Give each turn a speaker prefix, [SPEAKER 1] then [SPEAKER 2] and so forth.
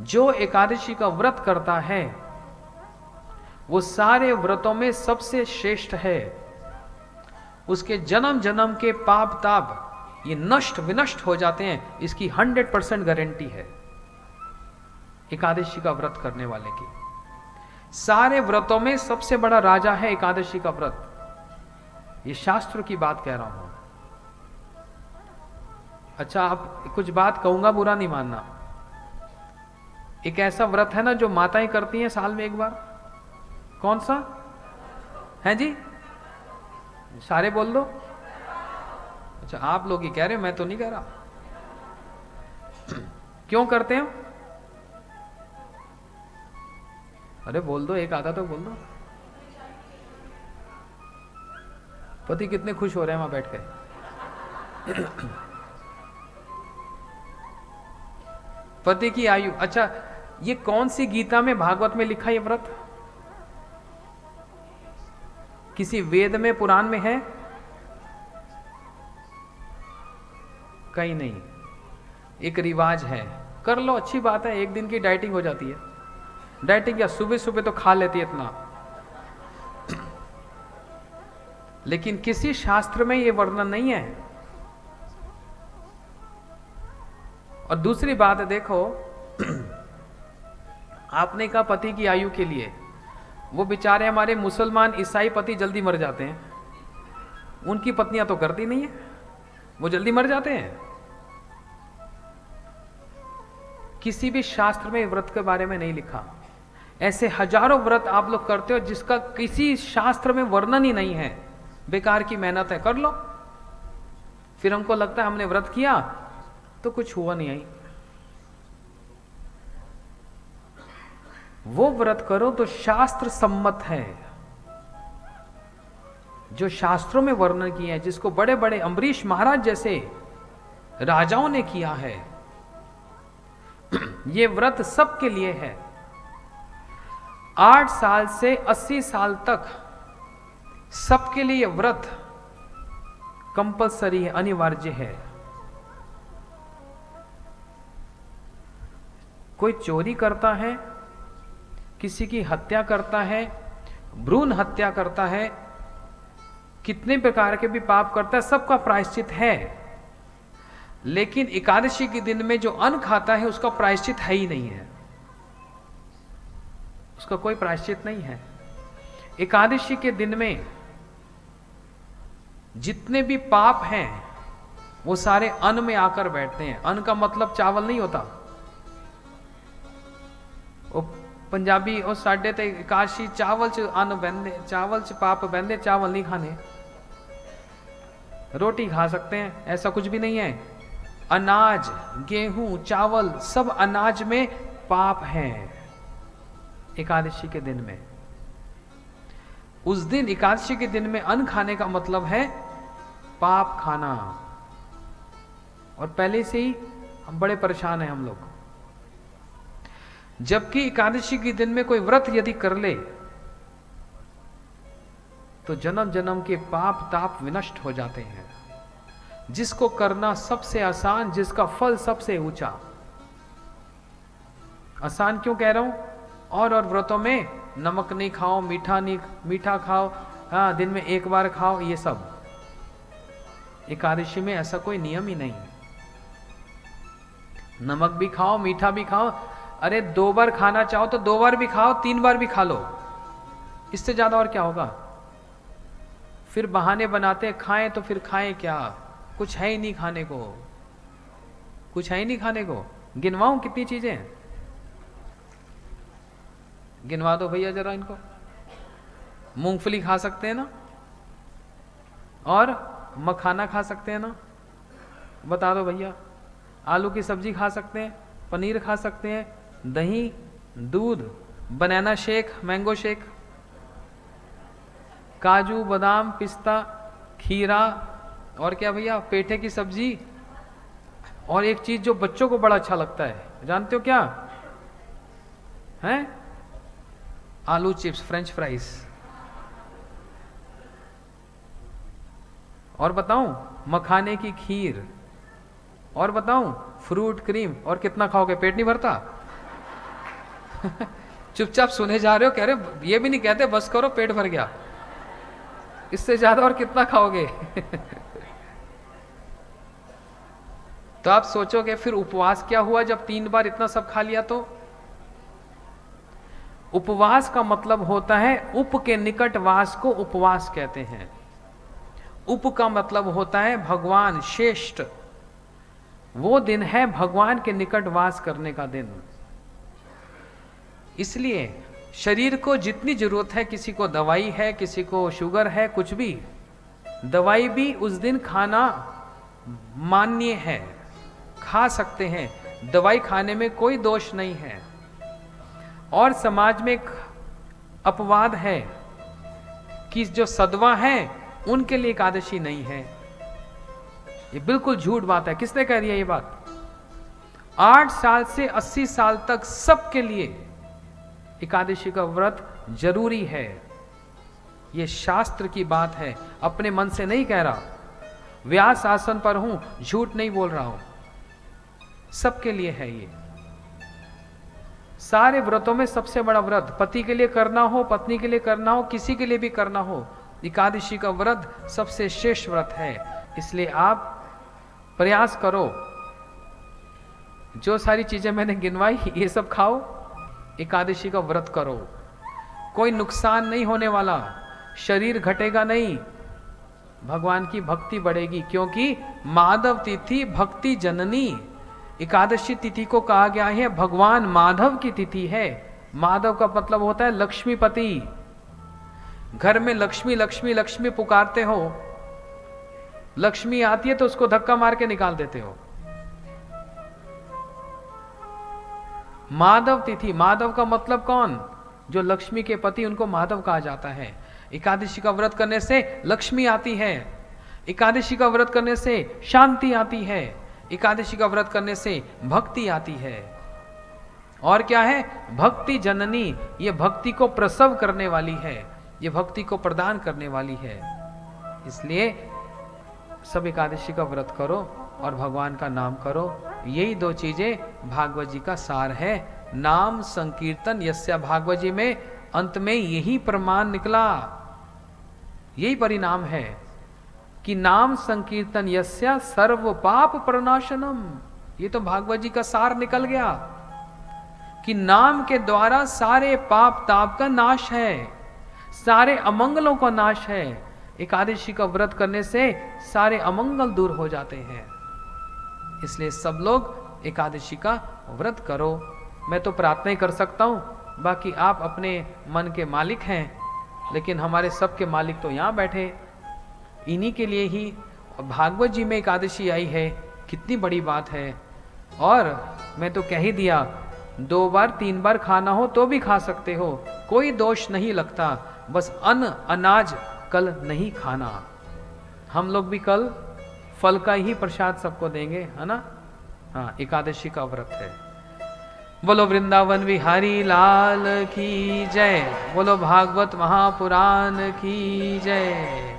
[SPEAKER 1] जो एकादशी का व्रत करता है वो सारे व्रतों में सबसे श्रेष्ठ है। उसके जन्म जन्म के पाप ताप ये नष्ट विनष्ट हो जाते हैं, इसकी 100% गारंटी है एकादशी का व्रत करने वाले की। सारे व्रतों में सबसे बड़ा राजा है एकादशी का व्रत। ये शास्त्र की बात कह रहा हूं। अच्छा, आप कुछ बात कहूंगा, बुरा नहीं मानना। एक ऐसा व्रत है ना जो माताएं करती हैं साल में एक बार, कौन सा है जी? सारे बोल दो। अच्छा, आप लोग ही कह रहे हो, मैं तो नहीं कह रहा। क्यों करते हैं? अरे बोल दो, एक आधा तो बोल दो। पति कितने खुश हो रहे हैं वहां बैठ के। पति की आयु। अच्छा, ये कौन सी गीता में, भागवत में लिखा ये व्रत? किसी वेद में, पुराण में है? कहीं नहीं। एक रिवाज है, कर लो, अच्छी बात है। एक दिन की डाइटिंग हो जाती है। डाइटिंग क्या, सुबह सुबह तो खा लेती है इतना। लेकिन किसी शास्त्र में यह वर्णन नहीं है। और दूसरी बात है, देखो, आपने कहा पति की आयु के लिए, वो बेचारे हमारे मुसलमान ईसाई पति जल्दी मर जाते हैं, उनकी पत्नियां तो करती नहीं है, वो जल्दी मर जाते हैं। किसी भी शास्त्र में व्रत के बारे में नहीं लिखा। ऐसे हजारों व्रत आप लोग करते हो जिसका किसी शास्त्र में वर्णन ही नहीं है। बेकार की मेहनत है, कर लो। फिर हमको लगता है हमने व्रत किया तो कुछ हुआ नहीं। आई वो व्रत करो तो शास्त्र सम्मत है, जो शास्त्रों में वर्णन किया है, जिसको बड़े बड़े अम्बरीश महाराज जैसे राजाओं ने किया है। ये व्रत सबके लिए है। 8 साल से 80 साल तक सबके लिए व्रत कंपलसरी है, अनिवार्य है। कोई चोरी करता है, किसी की हत्या करता है, भ्रूण हत्या करता है, कितने प्रकार के भी पाप करता है, सबका प्रायश्चित है। लेकिन एकादशी के दिन में जो अन्न खाता है उसका प्रायश्चित है ही नहीं है, उसका कोई प्रायश्चित नहीं है। एकादशी के दिन में जितने भी पाप हैं वो सारे अन्न में आकर बैठते हैं। अन्न का मतलब चावल नहीं होता। वो पंजाबी और साढ़े ते एकादशी चावल च अन्न बहते, चावल च पाप बहते, चावल नहीं खाने। रोटी खा सकते हैं, ऐसा कुछ भी नहीं है। अनाज, गेहूं, चावल, सब अनाज में पाप है। एकादशी के दिन में, उस दिन एकादशी के दिन में अन्न खाने का मतलब है पाप खाना। और पहले से ही हम बड़े परेशान हैं हम लोग। जबकि एकादशी के दिन में कोई व्रत यदि कर ले तो जन्म जन्म के पाप ताप विनष्ट हो जाते हैं। जिसको करना सबसे आसान, जिसका फल सबसे ऊंचा। आसान क्यों कह रहा हूं? और व्रतों में नमक नहीं खाओ, मीठा खाओ, हाँ दिन में एक बार खाओ, ये सब। एकादशी में ऐसा कोई नियम ही नहीं। नमक भी खाओ, मीठा भी खाओ। अरे 2 बार खाना चाहो तो 2 बार भी खाओ, 3 बार भी खा लो, इससे ज्यादा और क्या होगा। फिर बहाने बनाते हैं, खाएं तो फिर खाएं क्या, कुछ है ही नहीं खाने को, कुछ है ही नहीं खाने को। गिनवाऊं कितनी चीजें हैं? गिनवा दो भैया जरा इनको। मूंगफली खा सकते हैं ना, और मखाना खा सकते हैं ना, बता दो भैया। आलू की सब्जी खा सकते हैं, पनीर खा सकते हैं, दही, दूध, बनाना शेक, मैंगो शेक, काजू, बादाम, पिस्ता, खीरा, और क्या भैया, पेठे की सब्जी। और एक चीज जो बच्चों को बड़ा अच्छा लगता है, जानते हो क्या है? आलू चिप्स, फ्रेंच फ्राइज। और बताऊं, मखाने की खीर। और बताऊं, फ्रूट क्रीम। और कितना खाओगे, पेट नहीं भरता। चुपचाप सुने जा रहे हो, कह रहे ये भी नहीं कहते बस करो पेट भर गया, इससे ज्यादा और कितना खाओगे। तो आप सोचोगे फिर उपवास क्या हुआ जब 3 बार इतना सब खा लिया। तो उपवास का मतलब होता है उप के निकट वास को उपवास कहते हैं। उप का मतलब होता है भगवान, श्रेष्ठ। वो दिन है भगवान के निकट वास करने का दिन। इसलिए शरीर को जितनी जरूरत है, किसी को दवाई है, किसी को शुगर है, कुछ भी, दवाई भी उस दिन खाना मान्य है, खा सकते हैं, दवाई खाने में कोई दोष नहीं है। और समाज में एक अपवाद है कि जो सदवा है उनके लिए एकादशी नहीं है। ये बिल्कुल झूठ बात है। किसने कह दिया ये बात? 8 साल से 80 साल तक सबके लिए एकादशी का व्रत जरूरी है। ये शास्त्र की बात है, अपने मन से नहीं कह रहा। व्यास आसन पर हूं, झूठ नहीं बोल रहा हूं, सबके लिए है ये। सारे व्रतों में सबसे बड़ा व्रत, पति के लिए करना हो, पत्नी के लिए करना हो, किसी के लिए भी करना हो, एकादशी का व्रत सबसे श्रेष्ठ व्रत है। इसलिए आप प्रयास करो, जो सारी चीजें मैंने गिनवाई ये सब खाओ, एकादशी का व्रत करो। कोई नुकसान नहीं होने वाला, शरीर घटेगा नहीं, भगवान की भक्ति बढ़ेगी। क्योंकि माधव तिथि भक्ति जननी, एकादशी तिथि को कहा गया है भगवान माधव की तिथि है। माधव का मतलब होता है लक्ष्मीपति। घर में लक्ष्मी लक्ष्मी लक्ष्मी पुकारते हो, लक्ष्मी आती है तो उसको धक्का मार के निकाल देते हो। माधव तिथि, माधव का मतलब कौन? जो लक्ष्मी के पति, उनको माधव कहा जाता है। एकादशी का व्रत करने से लक्ष्मी आती है, एकादशी का व्रत करने से शांति आती है, एकादशी का व्रत करने से भक्ति आती है। और क्या है? भक्ति जननी, ये भक्ति को प्रसव करने वाली है, ये भक्ति को प्रदान करने वाली है। इसलिए सब एकादशी का व्रत करो और भगवान का नाम करो। यही 2 चीजें भागवत जी का सार है। नाम संकीर्तन यस्या, भागवत जी में अंत में यही प्रमाण निकला, यही परिणाम है कि नाम संकीर्तन यस्या सर्व पाप प्रणाशनम। ये तो भागवत जी का सार निकल गया कि नाम के द्वारा सारे पाप ताप का नाश है, सारे अमंगलों का नाश है। एकादशी का व्रत करने से सारे अमंगल दूर हो जाते हैं। इसलिए सब लोग एकादशी का व्रत करो। मैं तो प्रार्थना ही कर सकता हूं, बाकी आप अपने मन के मालिक हैं, लेकिन हमारे सबके मालिक तो यहाँ बैठे, इन्हीं के लिए ही भागवत जी में एकादशी आई है। कितनी बड़ी बात है। और मैं तो कह ही दिया, 2 बार 3 बार खाना हो तो भी खा सकते हो, कोई दोष नहीं लगता। बस अन्न अनाज कल नहीं खाना। हम लोग भी कल फल का ही प्रसाद सबको देंगे, है ना? हाँ, एकादशी का व्रत है। बोलो वृंदावन बिहारी लाल की जय, बोलो भागवत महापुराण की जय।